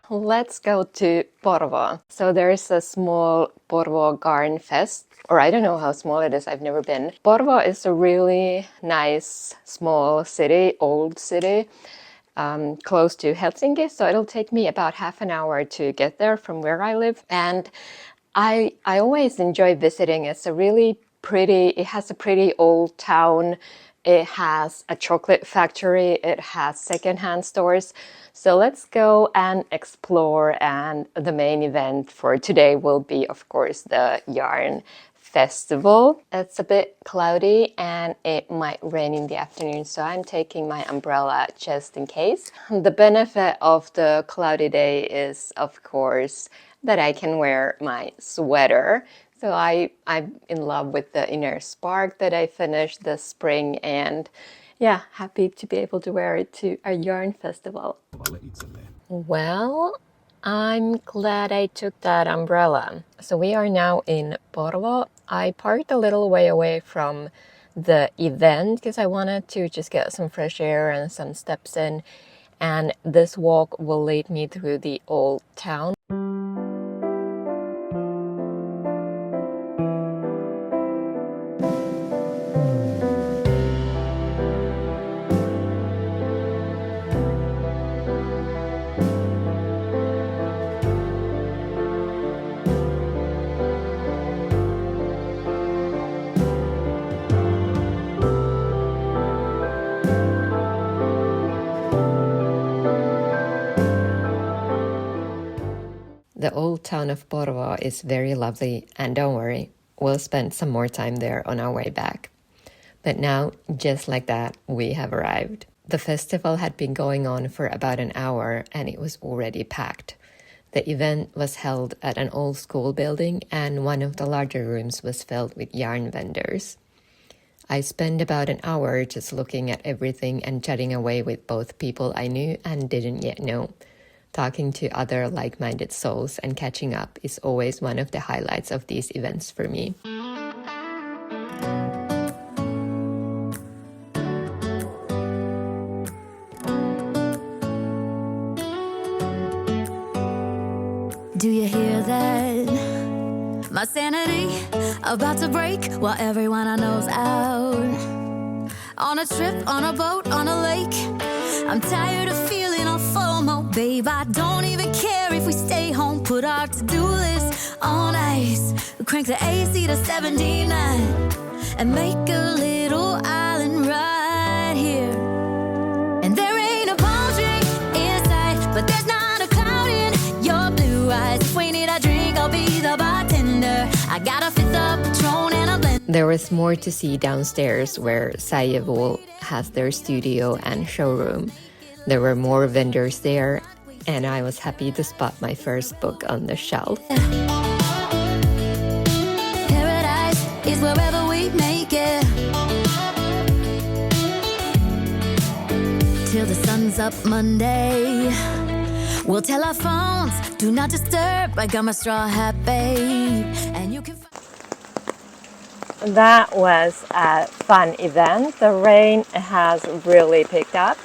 Let's go to Porvoo. So there's a small Porvoo Garden Fest, or I don't know how small it is, I've never been. Porvoo is a really nice, small city, old city, close to Helsinki. So it'll take me about half an hour to get there from where I live. And I always enjoy visiting. It's a really pretty, it has a pretty old town. It has a chocolate factory. It has secondhand stores. So let's go and explore. And the main event for today will be, of course, the yarn festival. It's a bit cloudy and it might rain in the afternoon, so I'm taking my umbrella just in case. The benefit of the cloudy day is, of course, that I can wear my sweater. So I'm in love with the inner spark that I finished this spring, and yeah, happy to be able to wear it to a yarn festival. Well, I'm glad I took that umbrella. So we are now in Porvoo. I parked a little way away from the event because I wanted to just get some fresh air and some steps in. And this walk will lead me through the old town. The old town of Porvoo is very lovely, and don't worry, we'll spend some more time there on our way back. But now, just like that, we have arrived. The festival had been going on for about an hour and it was already packed. The event was held at an old school building and one of the larger rooms was filled with yarn vendors. I spent about an hour just looking at everything and chatting away with both people I knew and didn't yet know. Talking to other like-minded souls and catching up is always one of the highlights of these events for me. Do you hear that? My sanity about to break while everyone I know's out. On a trip, on a boat, on a lake. I'm tired of feeling all FOMO, babe. I don't even care if we stay home. Put our to-do list on ice. We crank the AC to 79 and make a little island right here. And there ain't a palm tree in sight, but there's not a cloud in your blue eyes. If we need a drink, I'll be the bartender. I got a fifth of Patron and a blend. There was more to see downstairs where Sayevul has their studio and showroom. There were more vendors there, and I was happy to spot my first book on the shelf. Paradise is wherever we make it. Till the sun's up Monday. We'll tell our phones, do not disturb. I got my straw hat, babe. And you can... That was a fun event. The rain has really picked up.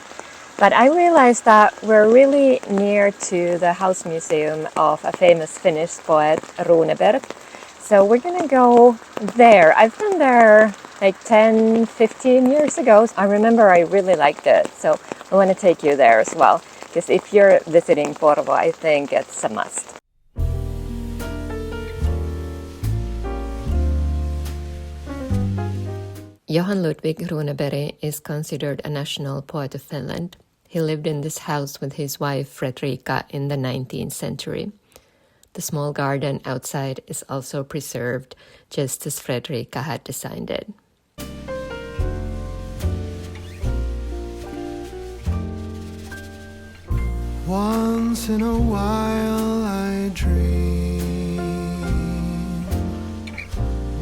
But I realized that we're really near to the house museum of a famous Finnish poet, Runeberg. So we're gonna go there. I've been there like 10, 15 years ago. I remember I really liked it. So I want to take you there as well. Because if you're visiting Porvoo, I think it's a must. Johan Ludvig Runeberg is considered a national poet of Finland. He lived in this house with his wife Fredrika in the 19th century. The small garden outside is also preserved, just as Fredrika had designed it. Once in a while I dream.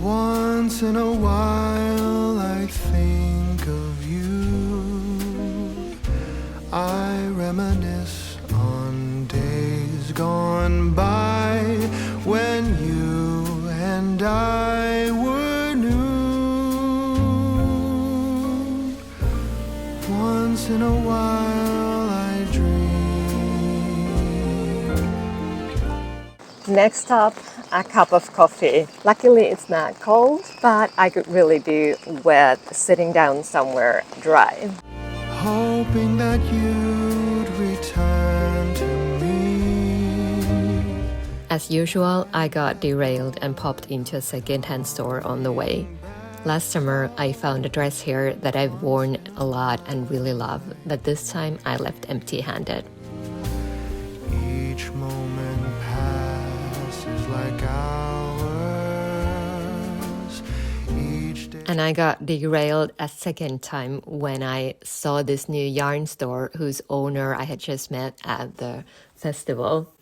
Once in a while I think of you. I reminisce on days gone by when you and I were new. Once in a while I dream. Next up, a cup of coffee. Luckily it's not cold, but I could really be wet sitting down somewhere dry. hoping that you'd return to me. As usual, I got derailed and popped into a second-hand store on the way. Last summer, I found a dress here that I've worn a lot and really love, but this time I left empty-handed. Each moment passes like hours. Each day. And I got derailed a second time when I saw this new yarn store whose owner I had just met at the festival.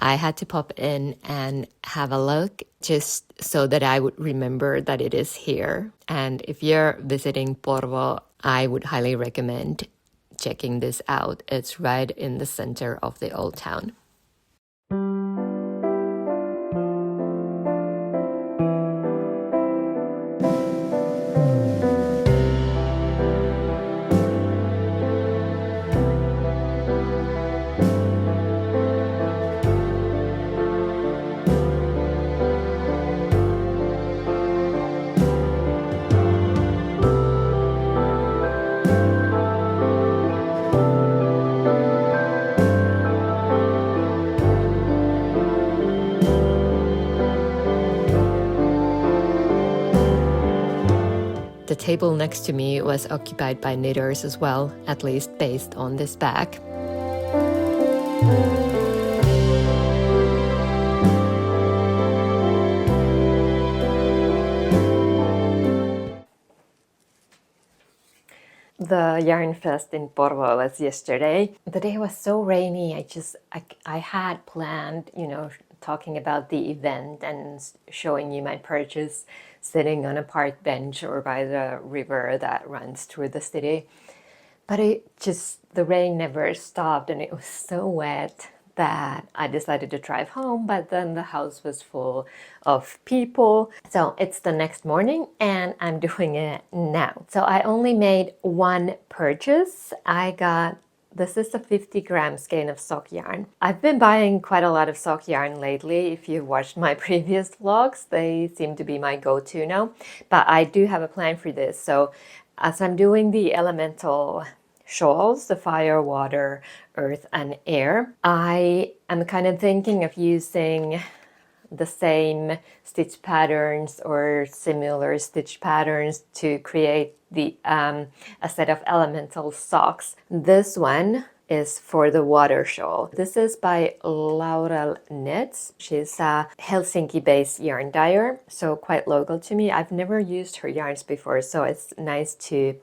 I had to pop in and have a look just so that I would remember that it is here. And if you're visiting Porvoo, I would highly recommend checking this out. It's right in the center of the old town. The table next to me was occupied by knitters as well, at least based on this bag. The Yarn Fest in Porvoo was yesterday. The day was so rainy. I had planned, talking about the event and showing you my purchase sitting on a park bench or by the river that runs through the city. But the rain never stopped and it was so wet that I decided to drive home, but then the house was full of people. So it's the next morning and I'm doing it now. So I only made one purchase. This is a 50-gram skein of sock yarn. I've been buying quite a lot of sock yarn lately. If you've watched my previous vlogs, they seem to be my go-to now. But I do have a plan for this. So as I'm doing the elemental shawls, the fire, water, earth, and air, I am kind of thinking of using the same stitch patterns or similar stitch patterns to create a set of elemental socks. This one is for the water shawl. This is by Laurel Knits. She's a Helsinki-based yarn dyer, so quite local to me. I've never used her yarns before, so it's nice to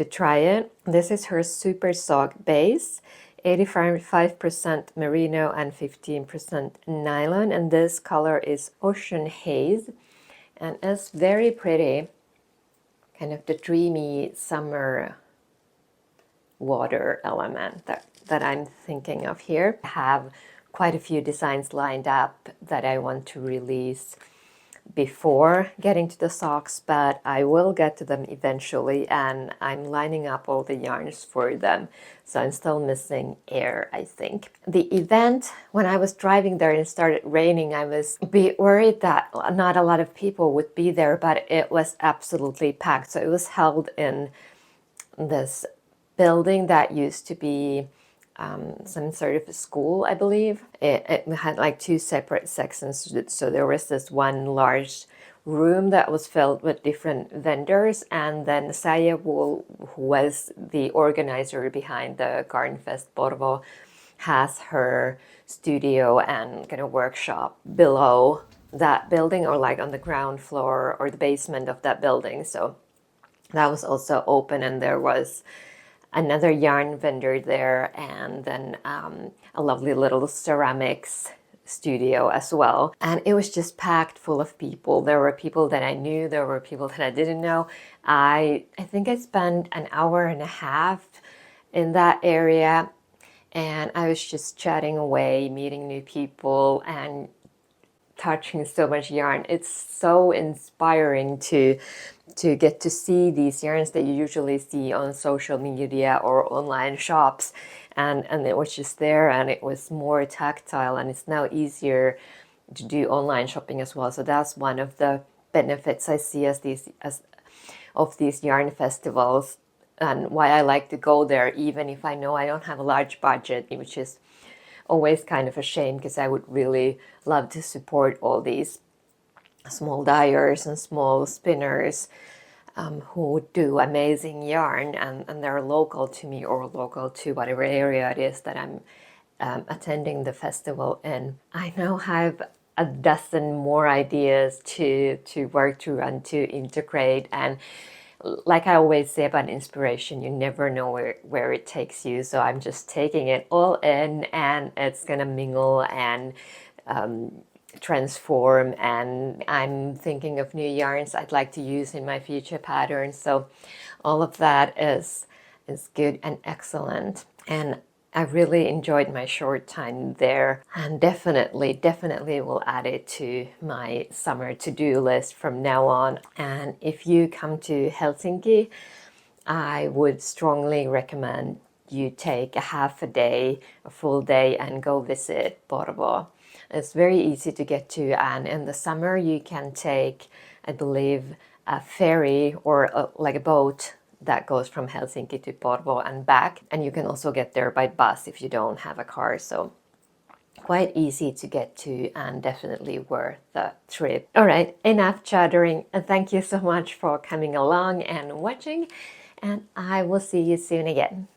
try it. This is her super sock base. 85% merino and 15% nylon, and this color is Ocean Haze, and it's very pretty, kind of the dreamy summer water element that I'm thinking of here. I have quite a few designs lined up that I want to release before getting to the socks, but I will get to them eventually, and I'm lining up all the yarns for them, so I'm still missing air, I think. The event, when I was driving there and it started raining, I was a bit worried that not a lot of people would be there, but it was absolutely packed. So it was held in this building that used to be some sort of a school, I believe. It had like two separate sections, so there was this one large room that was filled with different vendors, and then Saija Wool, who was the organizer behind the Garden Fest Porvoo, has her studio and kind of workshop below that building, or like on the ground floor or the basement of that building. So that was also open, and there was another yarn vendor there, and then a lovely little ceramics studio as well. And it was just packed full of people. There were people that I knew, there were people that I didn't know. I think I spent an hour and a half in that area, and I was just chatting away, meeting new people, and touching so much yarn. It's so inspiring to get to see these yarns that you usually see on social media or online shops, and it was just there, and it was more tactile, and it's now easier to do online shopping as well. So that's one of the benefits I see of these yarn festivals, and why I like to go there even if I know I don't have a large budget, which is always kind of a shame because I would really love to support all these small dyers and small spinners who do amazing yarn, and they're local to me or local to whatever area it is that I'm attending the festival in. I now have a dozen more ideas to work through and to integrate, and like I always say about inspiration, you never know where it takes you. So I'm just taking it all in, and it's gonna mingle and transform, and I'm thinking of new yarns I'd like to use in my future patterns. So all of that is good and excellent, and I really enjoyed my short time there, and definitely will add it to my summer to-do list from now on. And if you come to Helsinki, I would strongly recommend you take a half a day, a full day, and go visit Porvoo. It's very easy to get to, and in the summer you can take, I believe, a ferry or like a boat that goes from Helsinki to Porvoo and back, and you can also get there by bus if you don't have a car. So quite easy to get to and definitely worth the trip. All right, enough chattering, and thank you so much for coming along and watching, and I will see you soon again.